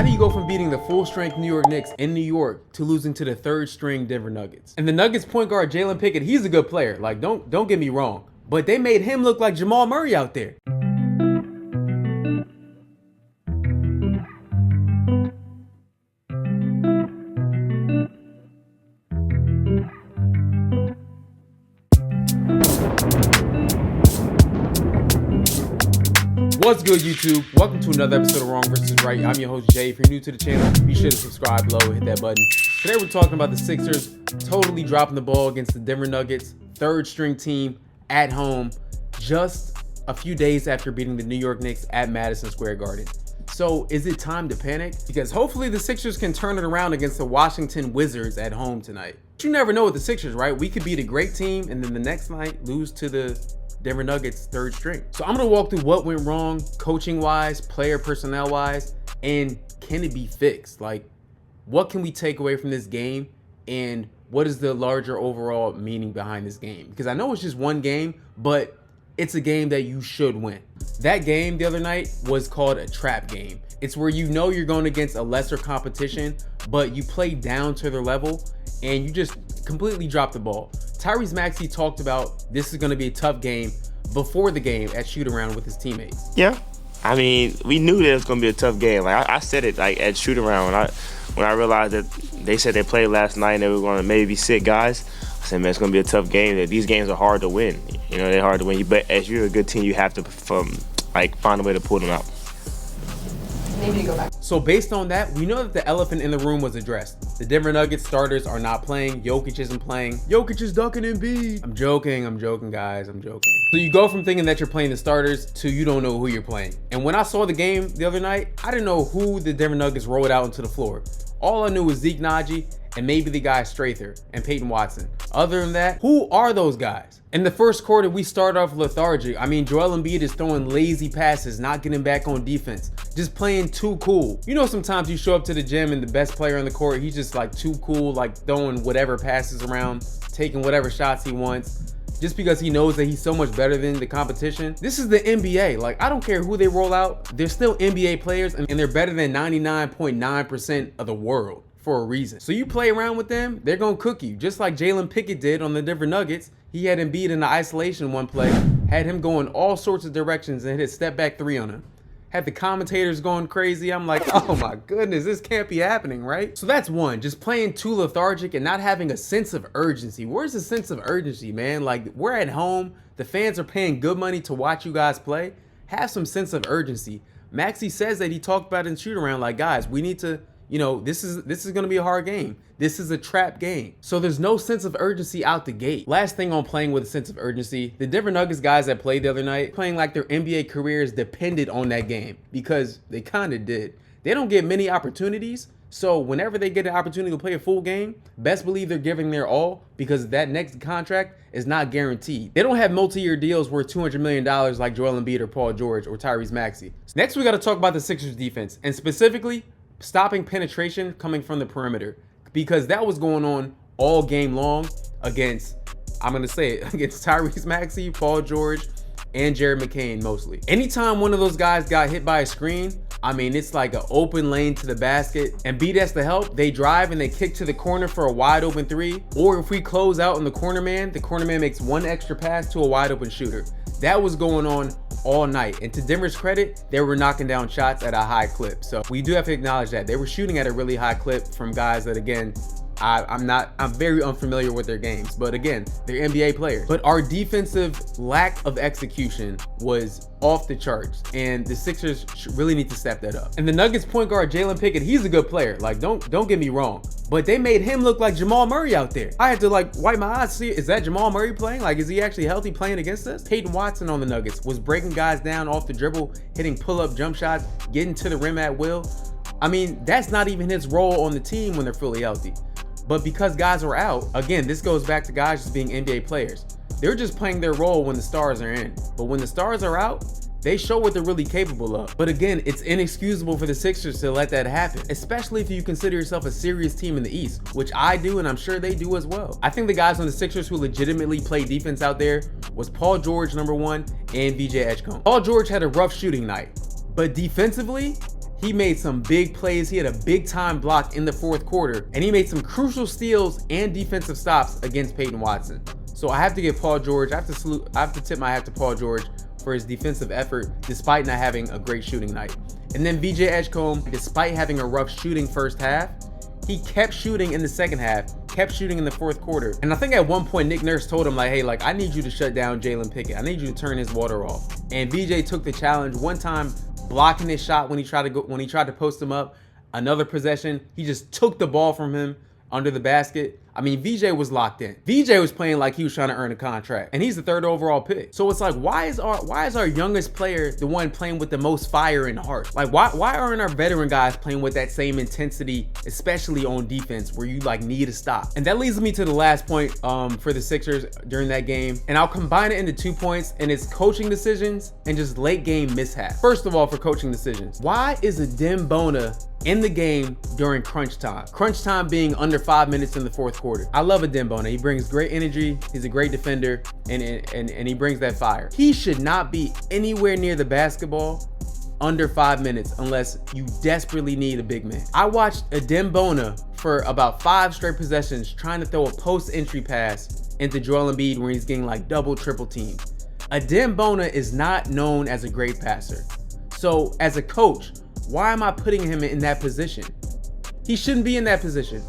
How do you go from beating the full-strength New York Knicks in New York to losing to the third-string Denver Nuggets? And the Nuggets point guard Jalen Pickett, he's a good player. Like, don't get me wrong, but they made him look like Jamal Murray out there. What's good, YouTube? Welcome to another episode of Wrong vs. Right. I'm your host, Jay. If you're new to the channel, be sure to subscribe below and hit that button. Today we're talking about the Sixers totally dropping the ball against the Denver Nuggets, third string team at home, just a few days after beating the New York Knicks at Madison Square Garden. So is it time to panic? Because hopefully the Sixers can turn it around against the Washington Wizards at home tonight. But you never know with the Sixers, right? We could beat a great team and then the next night lose to the Denver Nuggets third string. So I'm gonna walk through what went wrong coaching wise, player personnel wise, and can it be fixed? Like, what can we take away from this game and what is the larger overall meaning behind this game? Because I know it's just one game, but it's a game that you should win. That game the other night was called a trap game. It's where you know you're going against a lesser competition, but you play down to their level and you just completely drop the ball. Tyrese Maxey talked about this is going to be a tough game before the game at shoot around with his teammates. Yeah, I mean, we knew that it was going to be a tough game. Like I said it like at shoot around when I realized that they said they played last night and they were going to maybe sit guys. I said, man, it's going to be a tough game. That these games are hard to win. You know, they're hard to win. But as you're a good team, you have to find a way to pull them out. Maybe to go back. So based on that, we know that the elephant in the room was addressed. The Denver Nuggets starters are not playing. Jokic isn't playing. Jokic is ducking Embiid. I'm joking, guys. I'm joking. So you go from thinking that you're playing the starters to you don't know who you're playing. And when I saw the game the other night, I didn't know who the Denver Nuggets rolled out into the floor. All I knew was Zeke Naji and maybe the guy Strather and Peyton Watson. Other than that, who are those guys? In the first quarter, we start off lethargy. I mean, Joel Embiid is throwing lazy passes, not getting back on defense, just playing too cool. You know, sometimes you show up to the gym and the best player on the court, he's just like too cool, like throwing whatever passes around, taking whatever shots he wants, just because he knows that he's so much better than the competition. This is the NBA. Like, I don't care who they roll out. They're still NBA players and they're better than 99.9% of the world for a reason. So you play around with them, they're gonna cook you. Just like Jalen Pickett did on the Denver Nuggets. He had Embiid in the isolation one play, had him going all sorts of directions and hit a step back three on him. Had the commentators going crazy. I'm like, oh my goodness, this can't be happening, right? So that's one, just playing too lethargic and not having a sense of urgency. Where's the sense of urgency, man? Like, we're at home, the fans are paying good money to watch you guys play. Have some sense of urgency. Maxey says that he talked about in shoot around, like, guys, we need to, you know, this is gonna be a hard game. This is a trap game. So there's no sense of urgency out the gate. Last thing on playing with a sense of urgency, the Denver Nuggets guys that played the other night, playing like their NBA careers depended on that game because they kind of did. They don't get many opportunities. So whenever they get an opportunity to play a full game, best believe they're giving their all because that next contract is not guaranteed. They don't have multi-year deals worth $200 million like Joel Embiid or Paul George or Tyrese Maxey. Next, we got to talk about the Sixers defense and specifically stopping penetration coming from the perimeter, because that was going on all game long against, I'm gonna say it, against Tyrese Maxey, Paul George, and Jared McCain mostly. Anytime one of those guys got hit by a screen, I mean, it's like an open lane to the basket. And Embiid has to help. They drive and they kick to the corner for a wide open three. Or if we close out on the corner man makes one extra pass to a wide open shooter. That was going on all night. And to Denver's credit, they were knocking down shots at a high clip. So we do have to acknowledge that. They were shooting at a really high clip from guys that, again, I'm very unfamiliar with their games, but again, they're NBA players. But our defensive lack of execution was off the charts, and the Sixers really need to step that up. And the Nuggets point guard Jalen Pickett, he's a good player. Like, don't get me wrong, but they made him look like Jamal Murray out there. I had to like wipe my eyes to see, is that Jamal Murray playing? Like, is he actually healthy playing against us? Peyton Watson on the Nuggets was breaking guys down off the dribble, hitting pull-up jump shots, getting to the rim at will. I mean, that's not even his role on the team when they're fully healthy. But because guys are out, again, this goes back to guys just being NBA players. They're just playing their role when the stars are in. But when the stars are out, they show what they're really capable of. But again, it's inexcusable for the Sixers to let that happen, especially if you consider yourself a serious team in the East, which I do, and I'm sure they do as well. I think the guys on the Sixers who legitimately play defense out there was Paul George, #1, and VJ Edgecombe. Paul George had a rough shooting night, but defensively, He made some big plays. He had a big time block in the fourth quarter, and he made some crucial steals and defensive stops against Peyton Watson. So I have to give Paul George, I have to tip my hat to Paul George for his defensive effort despite not having a great shooting night. And then VJ Edgecombe, despite having a rough shooting first half, he kept shooting in the second half, kept shooting in the fourth quarter. And I think at one point Nick Nurse told him like, hey, like I need you to shut down Jalen Pickett. I need you to turn his water off. And VJ took the challenge one time, blocking his shot when he tried to post him up. Another possession, he just took the ball from him under the basket. I mean, VJ was locked in. VJ was playing like he was trying to earn a contract, and he's the 3rd overall pick. So it's like, why is our youngest player the one playing with the most fire and heart? Like, why aren't our veteran guys playing with that same intensity, especially on defense, where you like need to stop? And that leads me to the last point for the Sixers during that game, and I'll combine it into 2 points, and it's coaching decisions and just late game mishaps. First of all, for coaching decisions, why is Adem Bona in the game during crunch time? Crunch time being under 5 minutes in the fourth quarter. I love Adem Bona. He brings great energy. He's a great defender, and he brings that fire. He should not be anywhere near the basketball under 5 minutes unless you desperately need a big man. I watched Adem Bona for about 5 straight possessions trying to throw a post entry pass into Joel Embiid where he's getting like double, triple teamed. Adem Bona is not known as a great passer. So as a coach, why am I putting him in that position? He shouldn't be in that position.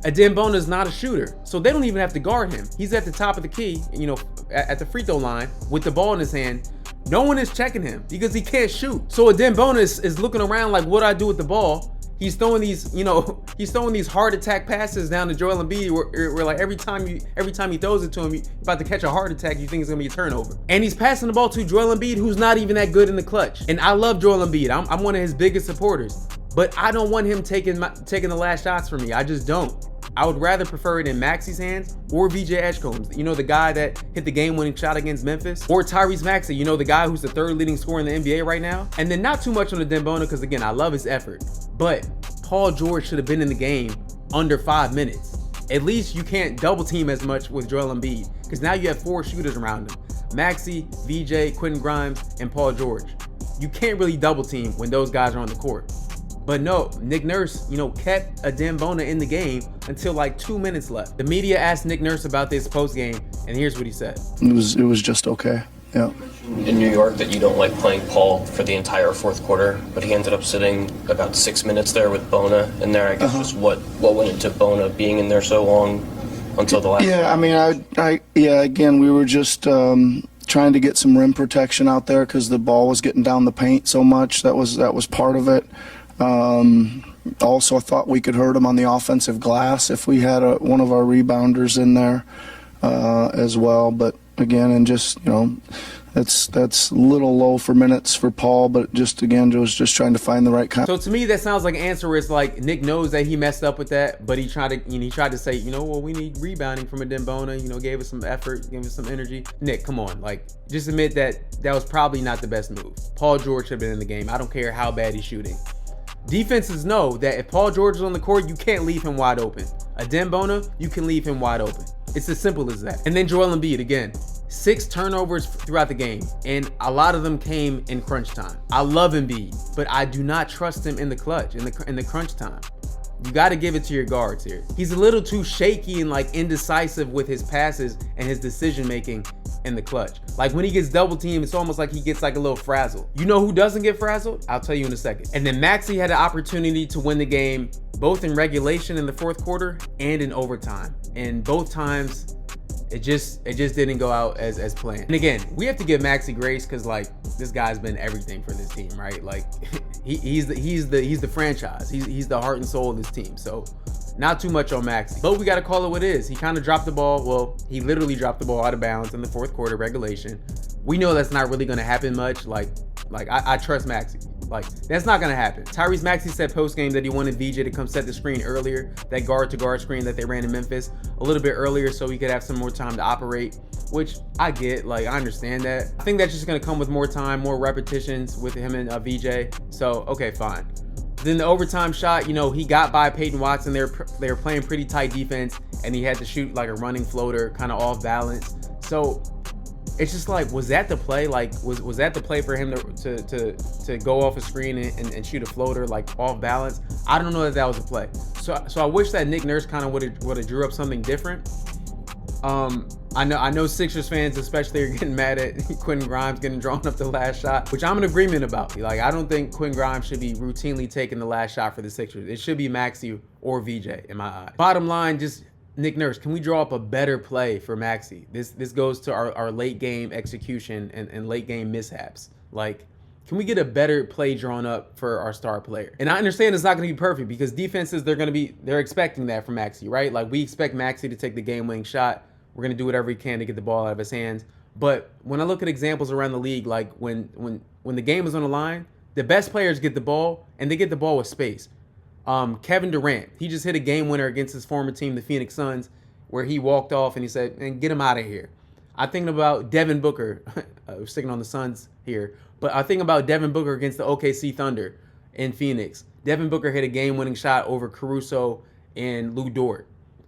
Adem Bona is not a shooter, so they don't even have to guard him. He's at the top of the key, you know, at the free throw line with the ball in his hand. No one is checking him because he can't shoot. So Adem Bona is looking around like, what do I do with the ball? He's throwing these, you know, he's throwing these hard attack passes down to Joel Embiid where like every time he throws it to him, you're about to catch a heart attack, you think it's gonna be a turnover. And he's passing the ball to Joel Embiid, who's not even that good in the clutch. And I love Joel Embiid. I'm one of his biggest supporters, but I don't want him taking the last shots from me. I just don't. I would rather prefer it in Maxey's hands or VJ Edgecombe's, you know, the guy that hit the game-winning shot against Memphis, or Tyrese Maxey, you know, the guy who's the 3rd leading scorer in the NBA right now. And then not too much on Adem Bona because, again, I love his effort, but Paul George should have been in the game under 5 minutes. At least you can't double team as much with Joel Embiid because now you have 4 shooters around him: Maxey, VJ, Quentin Grimes, and Paul George. You can't really double team when those guys are on the court. But no, Nick Nurse, you know, kept Adem Bona in the game until like 2 minutes left. The media asked Nick Nurse about this post game, and here's what he said. It was just okay. Yeah. In New York that you don't like playing Paul for the entire fourth quarter, but he ended up sitting about 6 minutes there with Bona in there. I guess just what went into Bona being in there so long until the last. Yeah, I mean, again, we were just trying to get some rim protection out there because the ball was getting down the paint so much. That was part of it. Also, I thought we could hurt him on the offensive glass if we had one of our rebounders in there as well. But again, and just, you know, that's a little low for minutes for Paul, but just again, was just trying to find the right kind. So to me, that sounds like an answer where it's like Nick knows that he messed up with that, but he tried to say, you know, well, we need rebounding from Adem Bona, you know, gave us some effort, gave us some energy. Nick, come on, like, just admit that was probably not the best move. Paul George should have been in the game. I don't care how bad he's shooting. Defenses know that if Paul George is on the court, you can't leave him wide open. Adem Bona, you can leave him wide open. It's as simple as that. And then Joel Embiid, again, 6 turnovers throughout the game, and a lot of them came in crunch time. I love Embiid, but I do not trust him in the clutch, in the crunch time. You got to give it to your guards here. He's a little too shaky and like indecisive with his passes and his decision making in the clutch. Like when he gets double teamed, it's almost like he gets like a little frazzled. You know who doesn't get frazzled? I'll tell you in a second. And then Maxey had an opportunity to win the game both in regulation in the fourth quarter and in overtime. And both times it just didn't go out as planned. And again, we have to give Maxey grace because like this guy's been everything for this team, right? Like he's the franchise. He's the heart and soul of this team. So not too much on Maxey, but we got to call it what it is. He kind of dropped the ball. Well, he literally dropped the ball out of bounds in the fourth quarter regulation. We know that's not really going to happen much. Like I trust Maxey. Like, that's not going to happen. Tyrese Maxey said post-game that he wanted VJ to come set the screen earlier, that guard-to-guard screen that they ran in Memphis, a little bit earlier so he could have some more time to operate, which I get. Like, I understand that. I think that's just going to come with more time, more repetitions with him and VJ. So, okay, fine. Then the overtime shot, you know, he got by Peyton Watson. They were playing pretty tight defense, and he had to shoot like a running floater, kind of off balance. So it's just like, was that the play? Like, was that the play for him to go off a screen and shoot a floater like off balance? I don't know that was a play. So I wish that Nick Nurse kind of would have drew up something different. I know Sixers fans especially are getting mad at Quentin Grimes getting drawn up the last shot, which I'm in agreement about. Like, I don't think Quentin Grimes should be routinely taking the last shot for the Sixers. It should be Maxey or VJ in my eyes. Bottom line, just Nick Nurse, can we draw up a better play for Maxey? This goes to our late game execution and late game mishaps. Like, can we get a better play drawn up for our star player? And I understand it's not going to be perfect because defenses, they're expecting that from Maxey, right? Like, we expect Maxey to take the game-winning shot. We're going to do whatever we can to get the ball out of his hands. But when I look at examples around the league, like when the game is on the line, the best players get the ball, and they get the ball with space. Kevin Durant, he just hit a game winner against his former team, the Phoenix Suns, where he walked off and he said, "And get him out of here." I think about Devin Booker, sticking on the Suns here, but I think about Devin Booker against the OKC Thunder in Phoenix. Devin Booker hit a game-winning shot over Caruso and Lou Dort,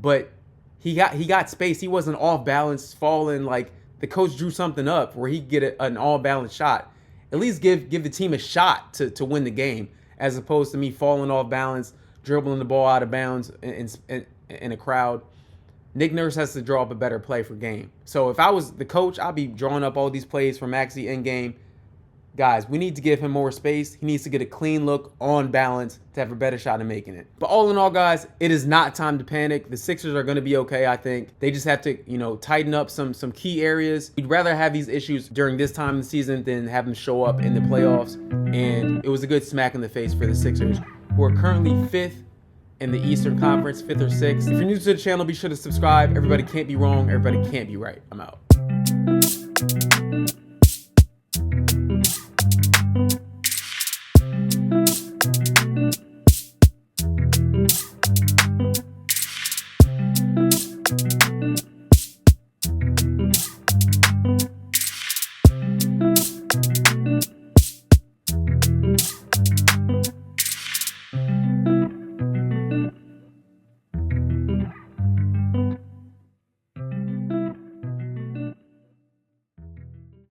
but he got space. He wasn't off balance, falling. Like, the coach drew something up where he could get an all balance shot. At least give the team a shot to win the game, as opposed to me falling off balance, dribbling the ball out of bounds in a crowd. Nick Nurse has to draw up a better play for game. So if I was the coach, I'd be drawing up all these plays for Maxey in game. Guys, we need to give him more space. He needs to get a clean look on balance to have a better shot at making it. But all in all, guys, it is not time to panic. The Sixers are going to be okay, I think. They just have to, tighten up some key areas. We'd rather have these issues during this time of the season than have them show up in the playoffs. And it was a good smack in the face for the Sixers, who are currently 5th in the Eastern Conference, 5th or 6th. If you're new to the channel, be sure to subscribe. Everybody can't be wrong. Everybody can't be right. I'm out.